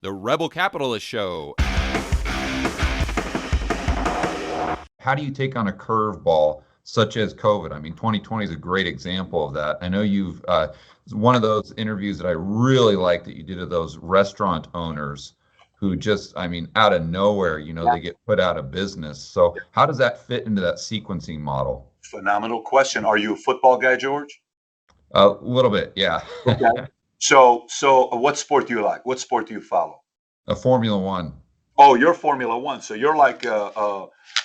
The Rebel Capitalist Show. How do you take on a curveball such as COVID? I mean, 2020 is a great example of that. I know you've one of those interviews that I really like that you did of those restaurant owners who just, I mean, out of nowhere, they get put out of business. So how does that fit into that sequencing model? Phenomenal question. Are you a football guy, George? A little bit, yeah. Okay. So what sport do you like? What sport do you follow? A Formula One. Oh, you're Formula One. So you're like,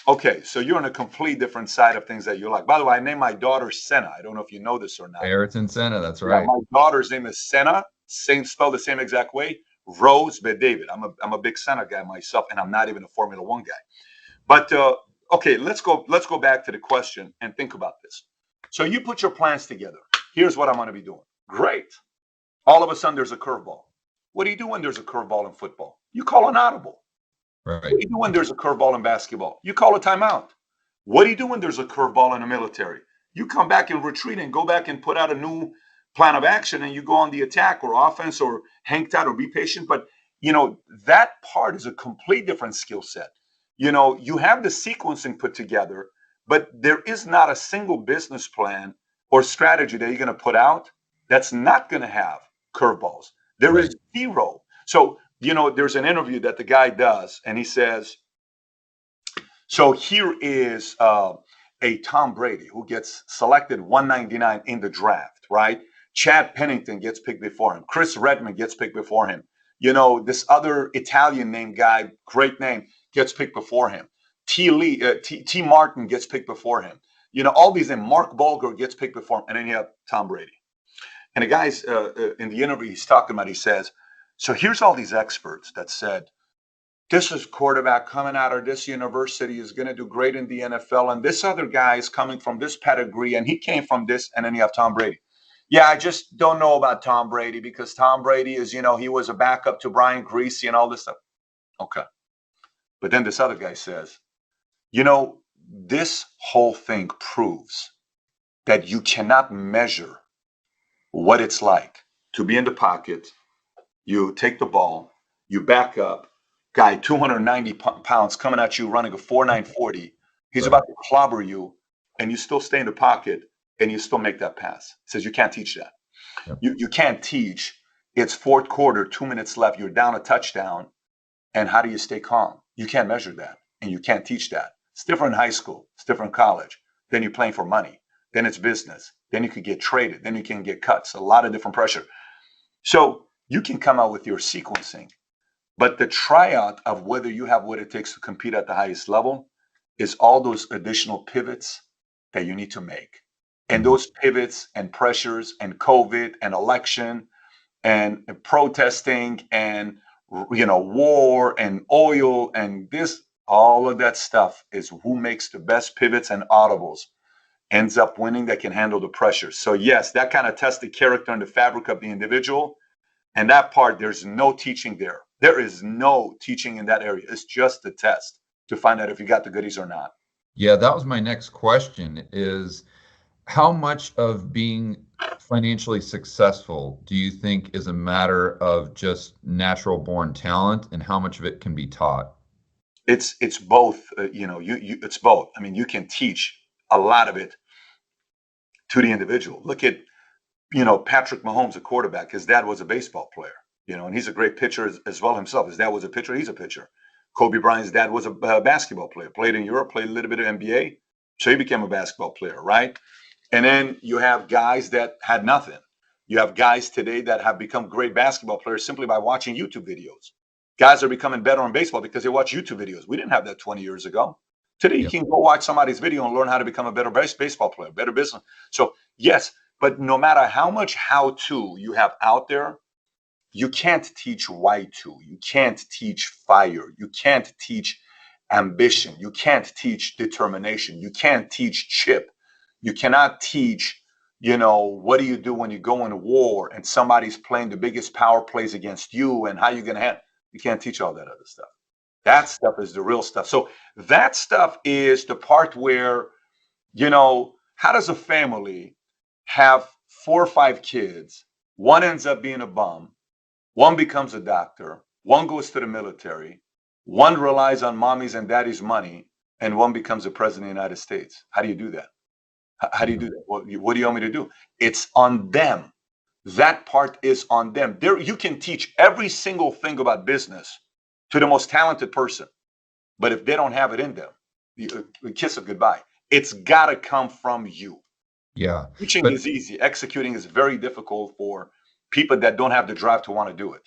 okay, so you're on a complete different side of things that you like. By the way, I named my daughter Senna. I don't know if you know this or not. Ayrton Senna, that's Yeah, right. my daughter's name is Senna, same spelled the same exact way. Rose but David. I'm a big Senna guy myself, and I'm not even a Formula One guy. But okay, let's go back to the question and think about this. So you put your plans together. Here's what I'm going to be doing. Great. All of a sudden, there's a curveball. What do you do when there's a curveball in football? You call an audible. Right. What do you do when there's a curveball in basketball? You call a timeout. What do you do when there's a curveball in the military? You come back and retreat and go back and put out a new plan of action, and you go on the attack or offense or hang tight or be patient. But that part is a complete different skill set. You have the sequencing put together, but there is not a single business plan or strategy that you're going to put out that's not going to have curveballs. There is zero. So, there's an interview that the guy does, and he says, so here is a Tom Brady who gets selected 199 in the draft, right? Chad Pennington gets picked before him. Chris Redman gets picked before him. This other Italian name guy, great name, gets picked before him. T. Martin gets picked before him. All these names. Mark Bulger gets picked before him. And then you have Tom Brady. And the guy's in the interview he's talking about, he says, so here's all these experts that said, this is quarterback coming out of this university is going to do great in the NFL. And this other guy is coming from this pedigree and he came from this. And then you have Tom Brady. Yeah, I just don't know about Tom Brady because Tom Brady is, he was a backup to Brian Greasy and all this stuff. Okay. But then this other guy says, this whole thing proves that you cannot measure what it's like to be in the pocket. You take the ball, you back up, guy 290 pounds coming at you running a 4.940. He's about to clobber you, and you still stay in the pocket, and you still make that pass. He says you can't teach that. Yep. You can't teach. It's fourth quarter, 2 minutes left. You're down a touchdown, and how do you stay calm? You can't measure that, and you can't teach that. It's different in high school. It's different in college. Then you're playing for money. Then it's business. Then you could get traded. Then you can get cuts. A lot of different pressure. So you can come out with your sequencing. But the tryout of whether you have what it takes to compete at the highest level is all those additional pivots that you need to make. And those pivots and pressures and COVID and election and protesting and war and oil and this, all of that stuff is who makes the best pivots and audibles ends up winning that can handle the pressure. So yes, that kind of tests the character and the fabric of the individual. And that part, there's no teaching there. There is no teaching in that area. It's just the test to find out if you got the goodies or not. Yeah, that was my next question is how much of being financially successful do you think is a matter of just natural born talent and how much of it can be taught? It's both, it's both. I mean, you can teach a lot of it to the individual. Look at, Patrick Mahomes, a quarterback. His dad was a baseball player, and he's a great pitcher as well himself. His dad was a pitcher. He's a pitcher. Kobe Bryant's dad was a basketball player, played in Europe, played a little bit of NBA. So he became a basketball player, right? And then you have guys that had nothing. You have guys today that have become great basketball players simply by watching YouTube videos. Guys are becoming better on baseball because they watch YouTube videos. We didn't have that 20 years ago. Today, you can go watch somebody's video and learn how to become a better baseball player, better business. So yes, but no matter how much how-to you have out there, you can't teach why-to. You can't teach fire. You can't teach ambition. You can't teach determination. You can't teach chip. You cannot teach, what do you do when you go into war and somebody's playing the biggest power plays against you and how you're going to handle. You can't teach all that other stuff. That stuff is the real stuff. So that stuff is the part where, how does a family have 4 or 5 kids? One ends up being a bum. One becomes a doctor. one goes to the military, one relies on mommy's and daddy's money, and one becomes the president of the United States. How do you do that? How do you do that? What do you want me to do? It's on them. That part is on them. There, you can teach every single thing about business to the most talented person, but if they don't have it in them, you kiss it goodbye. It's got to come from you. Yeah. Teaching But is easy. Executing is very difficult for people that don't have the drive to want to do it.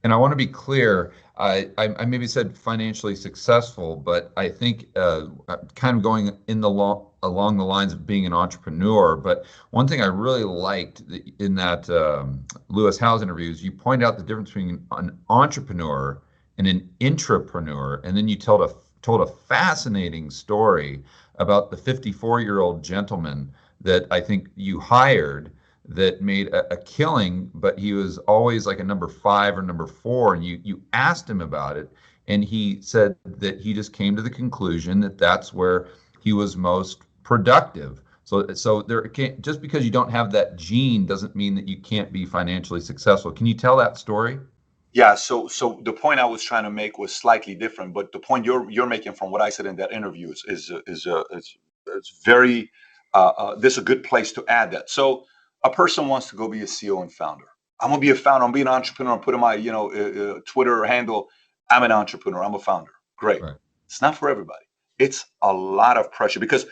And I want to be clear. I maybe said financially successful, but I think kind of going in along the lines of being an entrepreneur. But one thing I really liked in that Lewis Howes interview is you point out the difference between an entrepreneur and an intrapreneur, and then you told a fascinating story about the 54-year-old gentleman that I think you hired that made a killing, but he was always like a number 5 or number 4, and you asked him about it, and he said that he just came to the conclusion that that's where he was most productive. So there can't, just because you don't have that gene doesn't mean that you can't be financially successful. Can you tell that story? Yeah. So the point I was trying to make was slightly different, but the point you're making from what I said in that interview is very this is a good place to add that. So a person wants to go be a CEO and founder. I'm gonna be a founder. I'm being an entrepreneur. I'm putting my Twitter handle. I'm an entrepreneur. I'm a founder. Great. Right. It's not for everybody. It's a lot of pressure because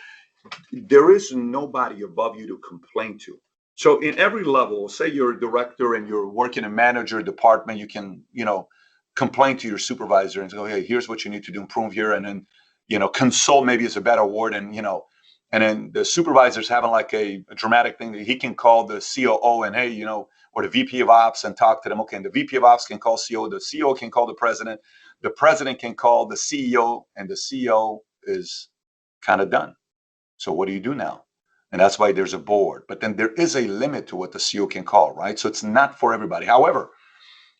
there is nobody above you to complain to. So in every level, say you're a director and you're working a manager department, you can, complain to your supervisor and say, oh, hey, here's what you need to do, improve here. And then, consult maybe is a better word. And then the supervisor's having like a dramatic thing that he can call the COO and hey, or the VP of Ops and talk to them. Okay, and the VP of Ops can call CEO, the CEO can call the president can call the CEO, and the CEO is kind of done. So what do you do now? And that's why there's a board. But then there is a limit to what the CEO can call, right? So it's not for everybody. However,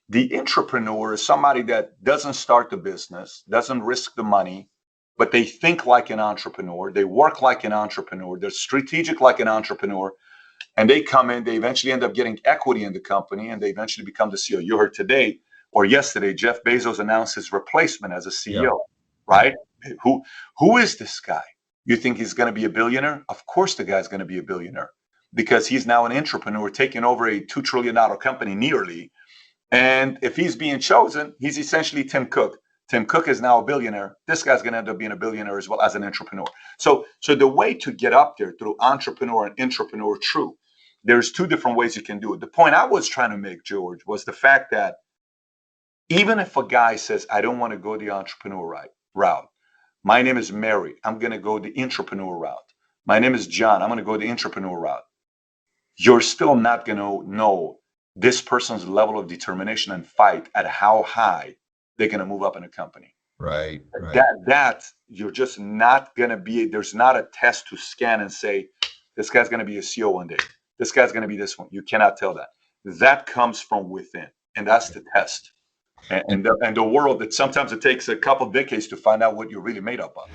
the entrepreneur is somebody that doesn't start the business, doesn't risk the money, but they think like an entrepreneur. They work like an entrepreneur. They're strategic like an entrepreneur. And they come in, they eventually end up getting equity in the company, and they eventually become the CEO. You heard today or yesterday, Jeff Bezos announced his replacement as a CEO, Yeah. right? Who is this guy? You think he's going to be a billionaire? Of course the guy's going to be a billionaire because he's now an entrepreneur taking over a $2 trillion company nearly. And if he's being chosen, he's essentially Tim Cook. Tim Cook is now a billionaire. This guy's going to end up being a billionaire as well as an entrepreneur. So the way to get up there through entrepreneur and intrapreneur, true. There's 2 different ways you can do it. The point I was trying to make, George, was the fact that even if a guy says, I don't want to go the entrepreneur route, my name is Mary, I'm going to go the intrapreneur route. My name is John, I'm going to go the entrepreneur route. You're still not going to know this person's level of determination and fight at how high they're going to move up in a company. Right. That you're just not going to be, there's not a test to scan and say, this guy's going to be a CEO one day. This guy's going to be this one. You cannot tell that. That comes from within. And that's the test. And the world that sometimes it takes a couple of decades to find out what you're really made up of.